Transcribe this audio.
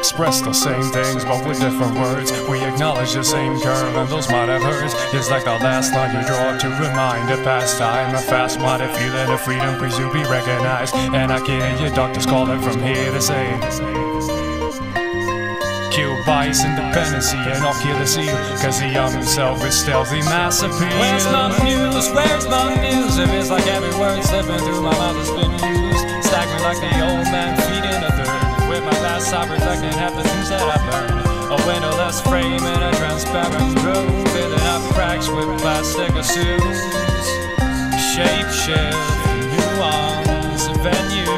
express the same things, but with different words. We acknowledge the same curve, and those might have hurts. It's like the last line you draw to remind a past time. A fast-minded feeling of freedom, please you be recognized. And I can hear your doctors calling from here to say, kill bias, independency, and I'll kill the seal, cause the young himself is stealthy mass appeal. Where's my muse? Where's my muse? If it's like every word slipping through my mouth has been used, staggering like the old man feeding a third. With my past I reflecting half the things that I've learned. A windowless frame in a transparent room, filling up cracks with plastic assumes. Shape shift, nuance, venue.